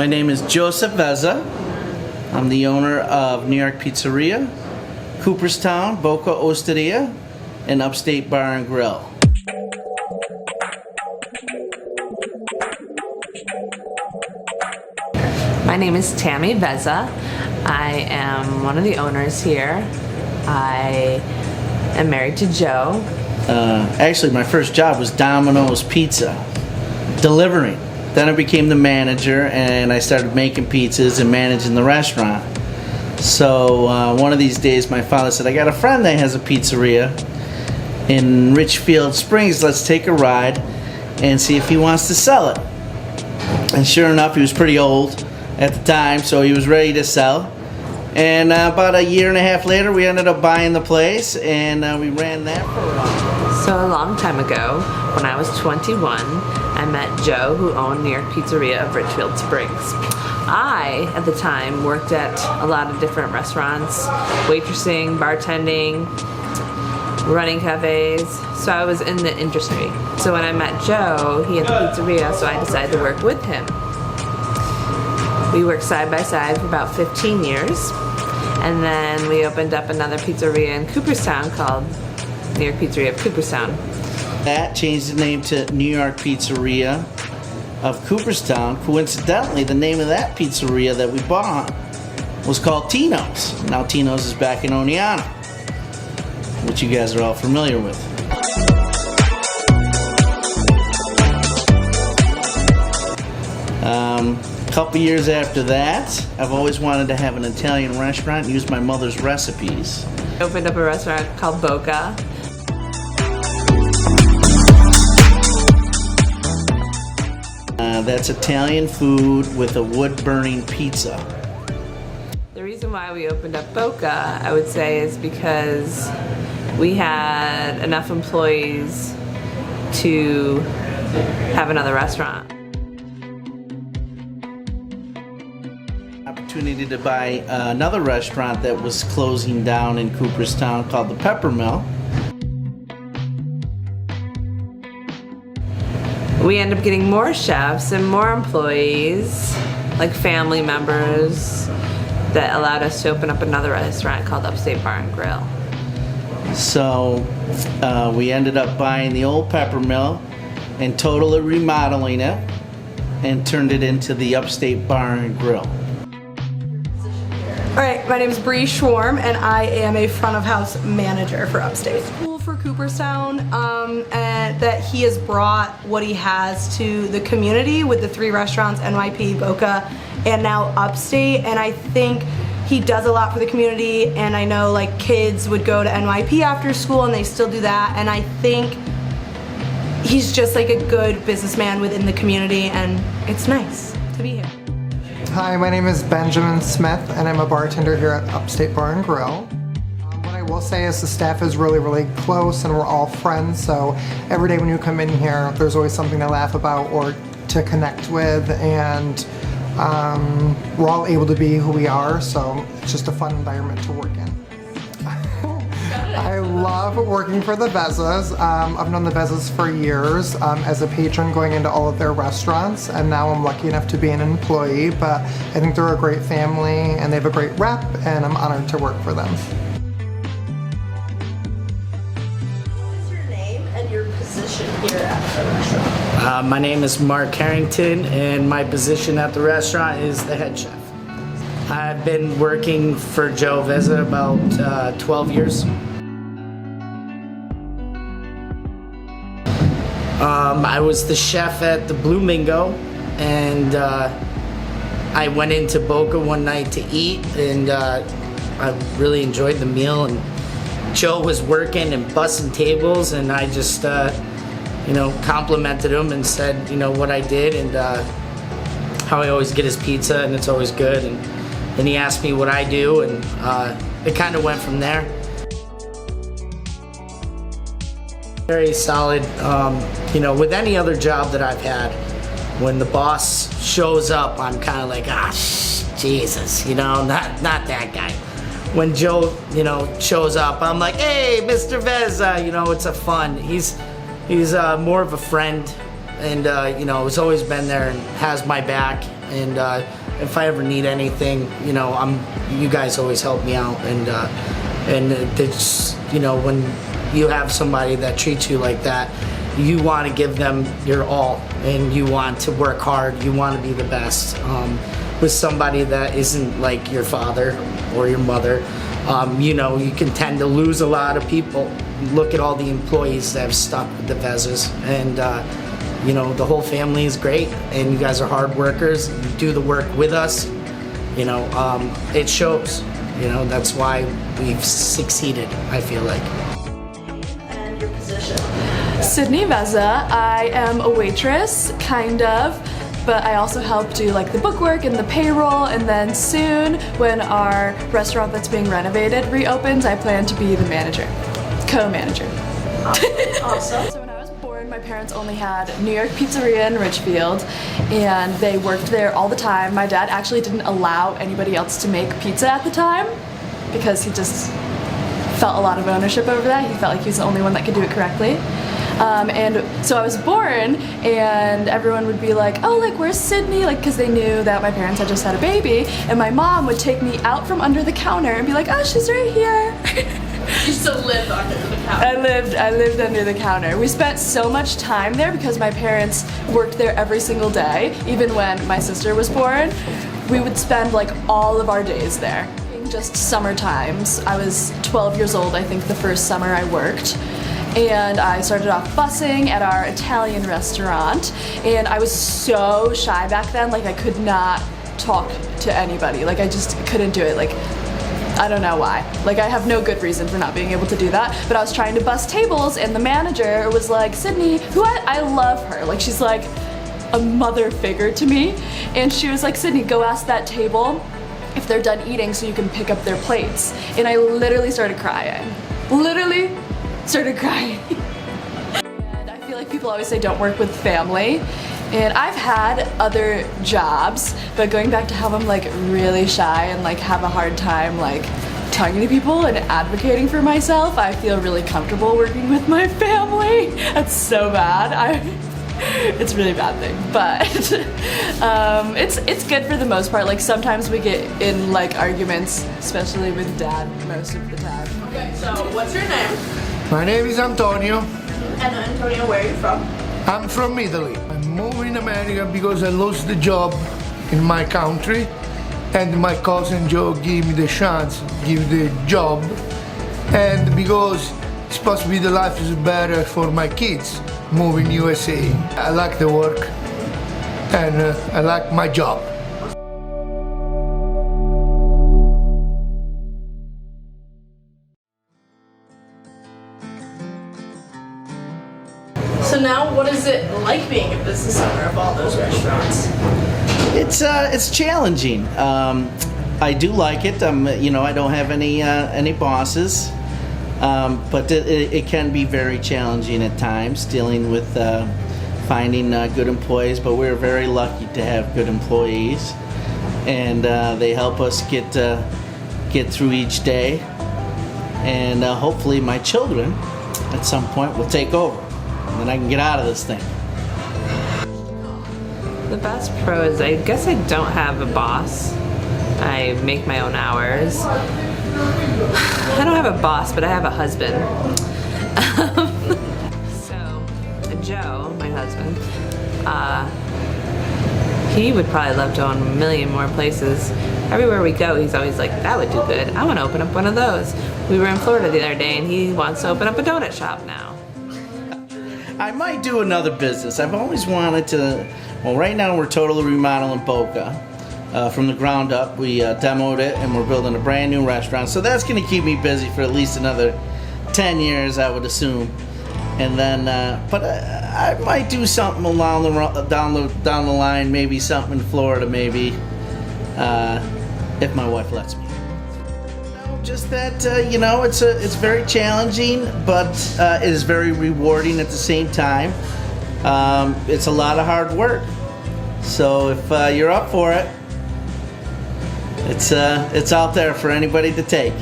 My name is Joseph Vezza. I'm the owner of New York Pizzeria, Cooperstown, Bocca Osteria, and Upstate Bar and Grill. My name is Tammy Vezza. I am one of the owners here. I am married to Joe. Actually, my first job was Domino's Pizza, delivering. Then I became the manager and I started making pizzas and managing the restaurant. So one of these days my father said, I got a friend that has a pizzeria in Richfield Springs. Let's take a ride and see if he wants to sell it. And sure enough, he was pretty old at the time, so he was ready to sell. And about a year and a half later, we ended up buying the place, and we ran that for a while. So a long time ago, when I was 21, I met Joe, who owned New York Pizzeria of Richfield Springs. I, at the time, worked at a lot of different restaurants, waitressing, bartending, running cafes, so I was in the industry. So when I met Joe, he had the pizzeria, so I decided to work with him. We worked side by side for about 15 years, and then we opened up another pizzeria in Cooperstown called New York Pizzeria of Cooperstown. That changed the name to New York Pizzeria of Cooperstown. Coincidentally, the name of that pizzeria that we bought was called Tino's. Now Tino's is back in Oneonta, which you guys are all familiar with. A couple years after that, I've always wanted to have an Italian restaurant and use my mother's recipes. I opened up a restaurant called Bocca. That's Italian food with a wood-burning pizza. The reason why we opened up Bocca, I would say, is because we had enough employees to have another restaurant. Opportunity to buy another restaurant that was closing down in Cooperstown called the Pepper Mill. We ended up getting more chefs and more employees, like family members, that allowed us to open up another restaurant called Upstate Bar and Grill. So we ended up buying the old Pepper Mill and totally remodeling it and turned it into the Upstate Bar and Grill. Alright, my name is Bree Schwarm and I am a front of house manager for Upstate. It's cool for Cooperstown and that he has brought what he has to the community with the 3 restaurants, NYP, Bocca, and now Upstate, and I think he does a lot for the community, and I know like kids would go to NYP after school and they still do that, and I think he's just like a good businessman within the community, and it's nice to be here. Hi, my name is Benjamin Smith and I'm a bartender here at Upstate Bar and Grill. What I will say is the staff is really close and we're all friends, so every day when you come in here there's always something to laugh about or to connect with, and we're all able to be who we are, so it's just a fun environment to work in. I love working for the Vezzas. I've known the Vezzas for years as a patron going into all of their restaurants, and now I'm lucky enough to be an employee, but I think they're a great family and they have a great rep, and I'm honored to work for them. What is your name and your position here at the restaurant? My name is Mark Harrington and my position at the restaurant is the head chef. I've been working for Joe Vezza about 12 years. I was the chef at the Blue Mingo, and I went into Bocca one night to eat, and I really enjoyed the meal, and Joe was working and bussing tables, and I just complimented him and said what I did and how I always get his pizza and it's always good, and then he asked me what I do, and it kind of went from there. Very solid. With any other job that I've had, when the boss shows up, I'm kind of like, Jesus, not that guy. When Joe, shows up, I'm like, hey, Mr. Vezza, it's a fun. He's more of a friend, and has always been there and has my back. And if I ever need anything, you know, you guys always help me out. And it's, you know, when you have somebody that treats you like that, you want to give them your all, and you want to work hard. You want to be the best. With somebody that isn't like your father or your mother, you know, you can tend to lose a lot of people. Look at all the employees that have stuck with the Vezzas, and you know, the whole family is great, and you guys are hard workers. You do the work with us. You know, it shows. You know, that's why we've succeeded, I feel like. And your position. Sydney Vezza. I am a waitress, kind of, but I also help do like the bookwork and the payroll, and then soon when our restaurant that's being renovated reopens, I plan to be the manager, co-manager. Awesome. So when I was born, my parents only had New York Pizzeria in Richfield, and they worked there all the time. My dad actually didn't allow anybody else to make pizza at the time because he just felt a lot of ownership over that. He felt like he was the only one that could do it correctly. And so I was born, and everyone would be like, oh, like, where's Sydney? Like, because they knew that my parents had just had a baby, and my mom would take me out from under the counter and be like, oh, she's right here. You still live under the counter. I lived under the counter. We spent so much time there because my parents worked there every single day. Even when my sister was born, we would spend like all of our days there. Just summer times. I was 12 years old, I think, the first summer I worked. And I started off busing at our Italian restaurant, and I was so shy back then. Like, I could not talk to anybody. Like, I just couldn't do it. Like, I don't know why. Like, I have no good reason for not being able to do that, but I was trying to bus tables, and the manager was like, Sydney, who I love her. Like, she's like a mother figure to me, and she was like, Sydney, go ask that table if they're done eating so you can pick up their plates. And I literally started crying. Literally started crying. And I feel like people always say don't work with family. And I've had other jobs, but going back to how I'm like really shy and like have a hard time like talking to people and advocating for myself, I feel really comfortable working with my family. That's so bad. It's a really bad thing, but it's good for the most part. Like, sometimes we get in like arguments, especially with Dad most of the time. Okay, so what's your name? My name is Antonio. And Antonio, where are you from? I'm from Italy. I moved in America because I lost the job in my country, and my cousin Joe gave me the chance, give the job, and because it's supposed to be the life is better for my kids, moving USA. I like the work, and I like my job. So now, what is it like being a business owner of all those restaurants? It's challenging. I do like it. You know, I don't have any bosses, but it can be very challenging at times dealing with finding good employees. But we're very lucky to have good employees, and they help us get through each day. And hopefully, my children at some point will take over, and then I can get out of this thing. The best pro is I guess I don't have a boss. I make my own hours. I don't have a boss, but I have a husband. So Joe, my husband, he would probably love to own a million more places. Everywhere we go, he's always like, that would do good. I want to open up one of those. We were in Florida the other day, and he wants to open up a donut shop now. I might do another business. I've always wanted to. Well, right now we're totally remodeling Bocca from the ground up. We demoed it, and we're building a brand new restaurant. So that's going to keep me busy for at least another 10 years, I would assume. And then, but I might do something along down the line. Maybe something in Florida, maybe if my wife lets me. Just that you know, it's very challenging, but it is very rewarding at the same time. It's a lot of hard work. So if you're up for it, it's out there for anybody to take.